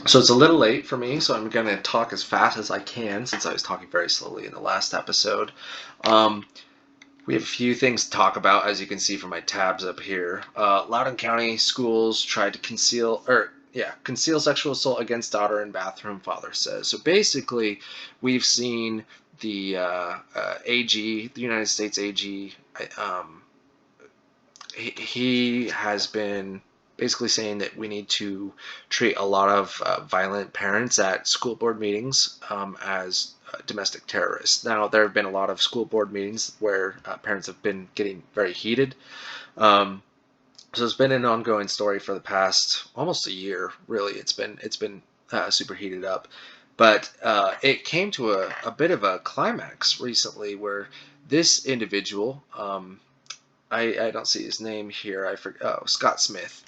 So it's a little late for me, so I'm going to talk as fast as I can since I was talking very slowly in the last episode. Um, we have a few things to talk about, as you can see from my tabs up here. Loudoun County schools tried to conceal sexual assault against daughter in bathroom, father says. So basically, we've seen the AG, the United States AG, he has been basically saying that we need to treat a lot of violent parents at school board meetings as domestic terrorists. Now, there have been a lot of school board meetings where parents have been getting very heated. Um, so it's been an ongoing story for the past almost a year. Really, it's been super heated up. But it came to a bit of a climax recently where this individual, I don't see his name here. I forget. Oh, Scott Smith.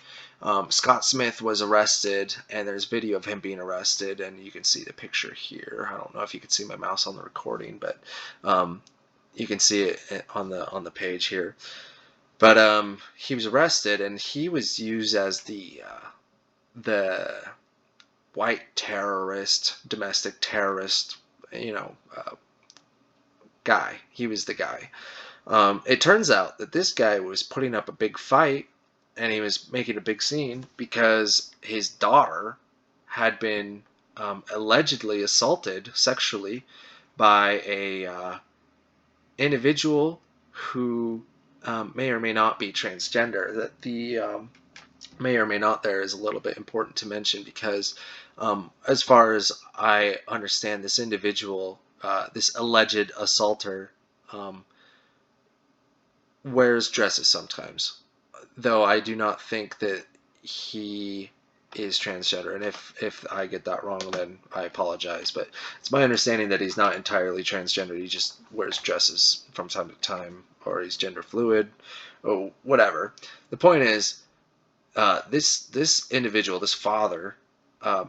Scott Smith was arrested, and there's video of him being arrested, and you can see the picture here. I don't know if you can see my mouse on the recording, but you can see it on the page here. But he was arrested, and he was used as the white terrorist, domestic terrorist, guy. He was the guy. It turns out that this guy was putting up a big fight and he was making a big scene because his daughter had been allegedly assaulted sexually by a individual who may or may not be transgender. That the may or may not there is a little bit important to mention because, as far as I understand, this individual, this alleged assaulter, um, wears dresses sometimes, though I do not think that he is transgender. And if I get that wrong, then I apologize. But it's my understanding that he's not entirely transgender. He just wears dresses from time to time, or he's gender fluid, or whatever. The point is, this individual, this father,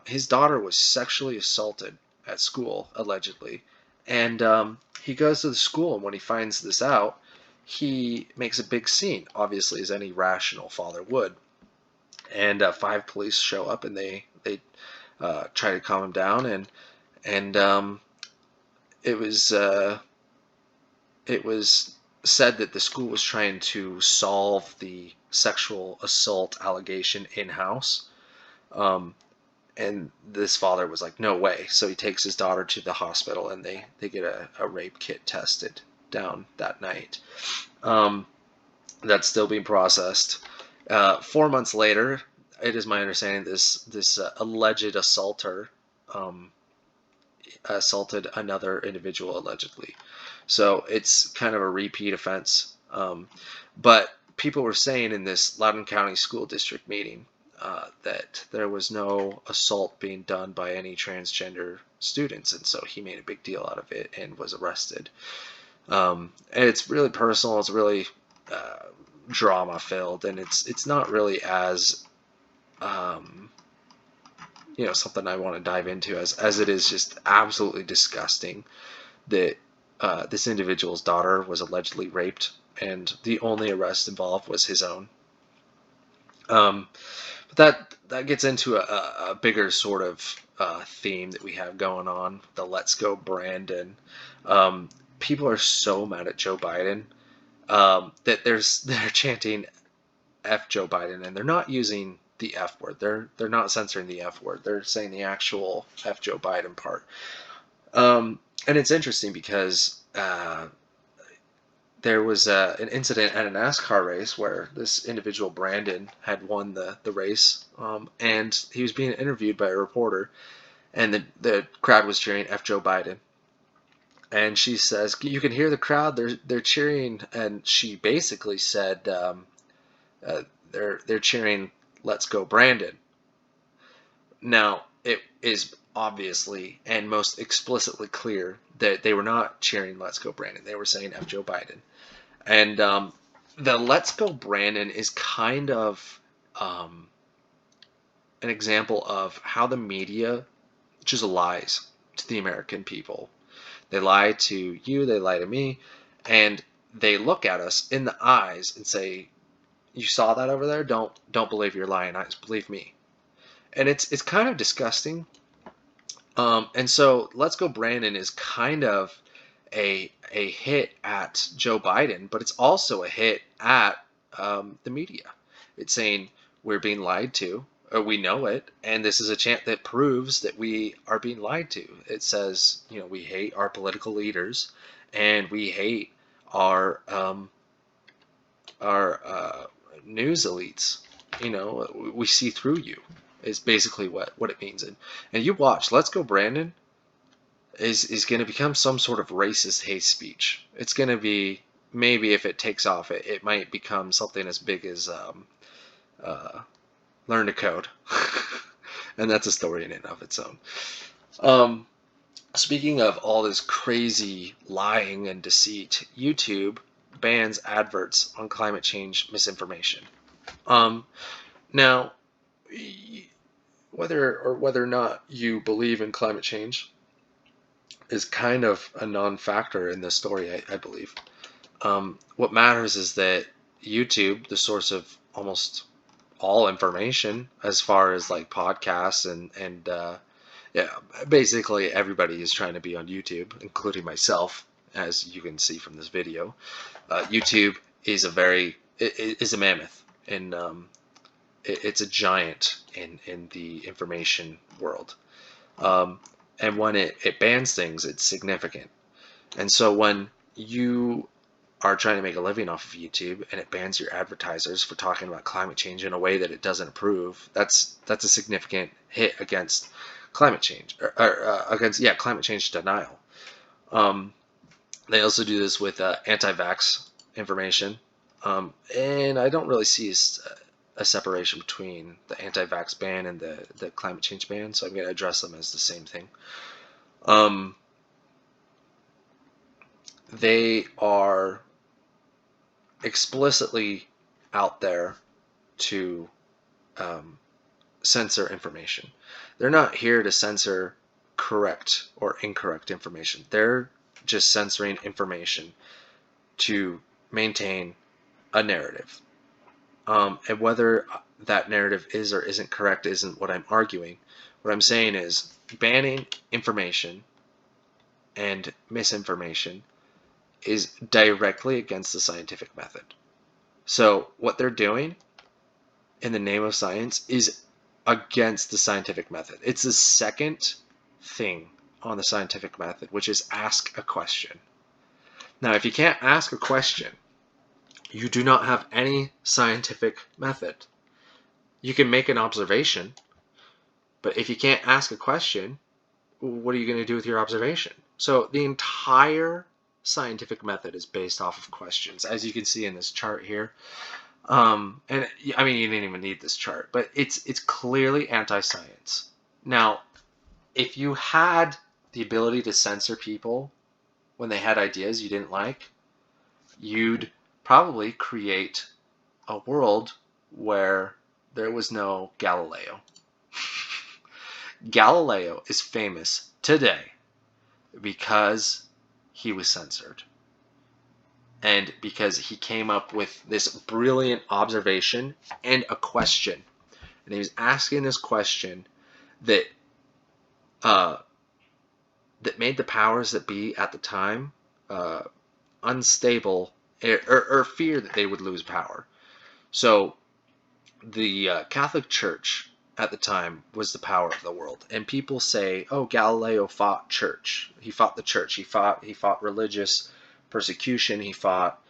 his daughter was sexually assaulted at school allegedly, and he goes to the school, and when he finds this out, he makes a big scene, obviously, as any rational father would. And 5 police show up, and they try to calm him down, and it was uh, it was said that the school was trying to solve the sexual assault allegation in house. Um, and this father was like, no way. So he takes his daughter to the hospital, and they get a rape kit tested down that night. Um, that's still being processed. 4 months later, it is my understanding this alleged assaulter um, assaulted another individual allegedly. So it's kind of a repeat offense. But people were saying in this Loudoun County School District meeting that there was no assault being done by any transgender students, and so he made a big deal out of it and was arrested. And it's really personal. It's really drama filled, and it's not really as um, something I want to dive into as it is just absolutely disgusting that this individual's daughter was allegedly raped, and the only arrest involved was his own. Um, but that gets into a bigger sort of theme that we have going on, the Let's Go Brandon. People are so mad at Joe Biden that they're chanting F Joe Biden, and they're not using the F word. They're not censoring the F word. They're saying the actual F Joe Biden part. And it's interesting because there was an incident at a NASCAR race where this individual, Brandon, had won the race, and he was being interviewed by a reporter, and the crowd was cheering F Joe Biden. And she says, you can hear the crowd, they're cheering, and she basically said, uh, they're cheering Let's Go Brandon. Now, it is obviously and most explicitly clear that they were not cheering Let's Go Brandon. They were saying F Joe Biden. And the Let's Go Brandon is kind of an example of how the media just lies to the American people. They lie to you, they lie to me, and they look at us in the eyes and say, you saw that over there? Don't believe your lying eyes. Believe me. and it's kind of disgusting. And so Let's Go Brandon is kind of a hit at Joe Biden, but it's also a hit at the media. It's saying we're being lied to, or we know it, and this is a chant that proves that we are being lied to. It says, we hate our political leaders, and we hate our news elites. We see through you. Is basically what it means. And you watch, Let's Go Brandon is going to become some sort of racist hate speech. It's going to be, maybe if it takes off, it might become something as big as Learn to Code. And that's a story in and of its own. Speaking of all this crazy lying and deceit, YouTube bans adverts on climate change misinformation. Now, whether or not you believe in climate change is kind of a non-factor in this story, I believe. What matters is that YouTube, the source of almost all information as far as like podcasts and yeah, basically everybody is trying to be on YouTube, including myself, as you can see from this video. YouTube is a mammoth, and it's a giant in the information world. And when it bans things, it's significant. And so when you are trying to make a living off of YouTube and it bans your advertisers for talking about climate change in a way that it doesn't approve, that's a significant hit against climate change, or against climate change denial. They also do this with anti-vax information, and I don't really see a separation between the anti-vax ban and the climate change ban, so I'm going to address them as the same thing. They are explicitly out there to censor information. They're not here to censor correct or incorrect information. They're just censoring information to maintain a narrative. And whether that narrative is or isn't correct isn't what I'm arguing. What I'm saying is banning information and misinformation is directly against the scientific method. So what they're doing in the name of science is against the scientific method. It's the second thing on the scientific method, which is ask a question. Now, if you can't ask a question, you do not have any scientific method. You can make an observation, but if you can't ask a question, what are you going to do with your observation? So the entire scientific method is based off of questions, as you can see in this chart here. And I mean, you didn't even need this chart, but it's clearly anti-science. Now, if you had the ability to censor people when they had ideas you didn't like, you'd probably create a world where there was no Galileo. Galileo is famous today because he was censored. And because he came up with this brilliant observation and a question. And he was asking this question that that made the powers that be at the time unstable, or fear that they would lose power. So the Catholic Church at the time was the power of the world. And people say, oh, Galileo fought church. He fought the church. He fought religious persecution. He fought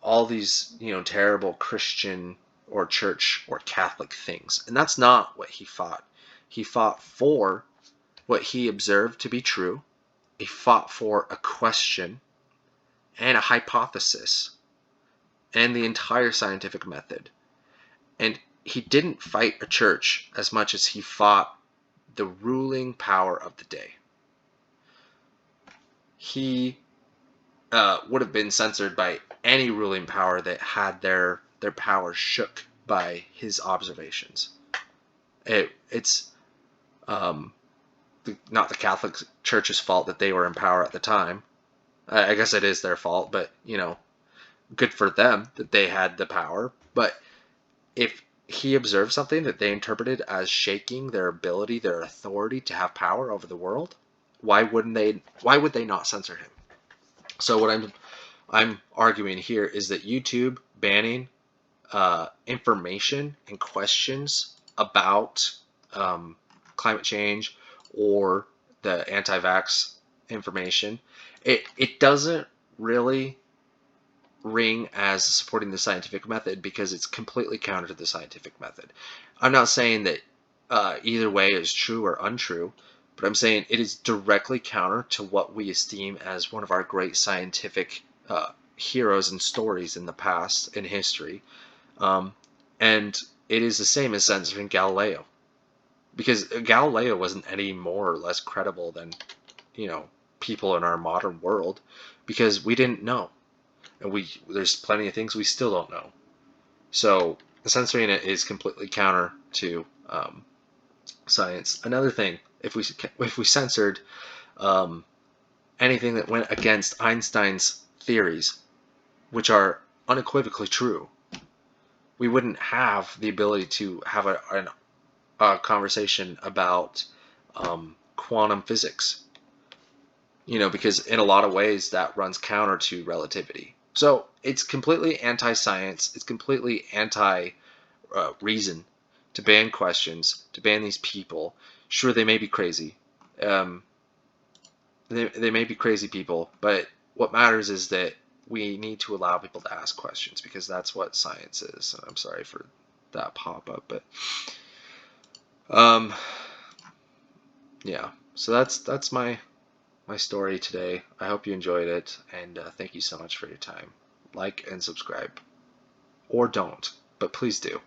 all these, terrible Christian or church or Catholic things. And that's not what he fought. He fought for what he observed to be true. He fought for a question and a hypothesis and the entire scientific method. And he didn't fight a church as much as he fought the ruling power of the day. He would have been censored by any ruling power that had their power shook by his observations. It's not the Catholic Church's fault that they were in power at the time. I guess it is their fault, but good for them that they had the power. But if he observed something that they interpreted as shaking their ability, their authority to have power over the world, why would they not censor him? So what I'm arguing here is that YouTube banning information and questions about climate change or the anti-vax information, it doesn't really ring as supporting the scientific method because it's completely counter to the scientific method. I'm not saying that either way is true or untrue, but I'm saying it is directly counter to what we esteem as one of our great scientific heroes and stories in the past, in history. And it is the same as censoring Galileo. Because Galileo wasn't any more or less credible than, people in our modern world because we didn't know. And there's plenty of things we still don't know. So censoring it is completely counter to science. Another thing, if we censored anything that went against Einstein's theories, which are unequivocally true, we wouldn't have the ability to have a conversation about quantum physics. Because in a lot of ways that runs counter to relativity. So it's completely anti-science. It's completely anti-reason to ban questions, to ban these people. Sure, they may be crazy. They may be crazy people, but what matters is that we need to allow people to ask questions because that's what science is. And I'm sorry for that pop-up, but yeah. So that's my story today. I hope you enjoyed it, and thank you so much for your time. Like and subscribe. Or don't, but please do.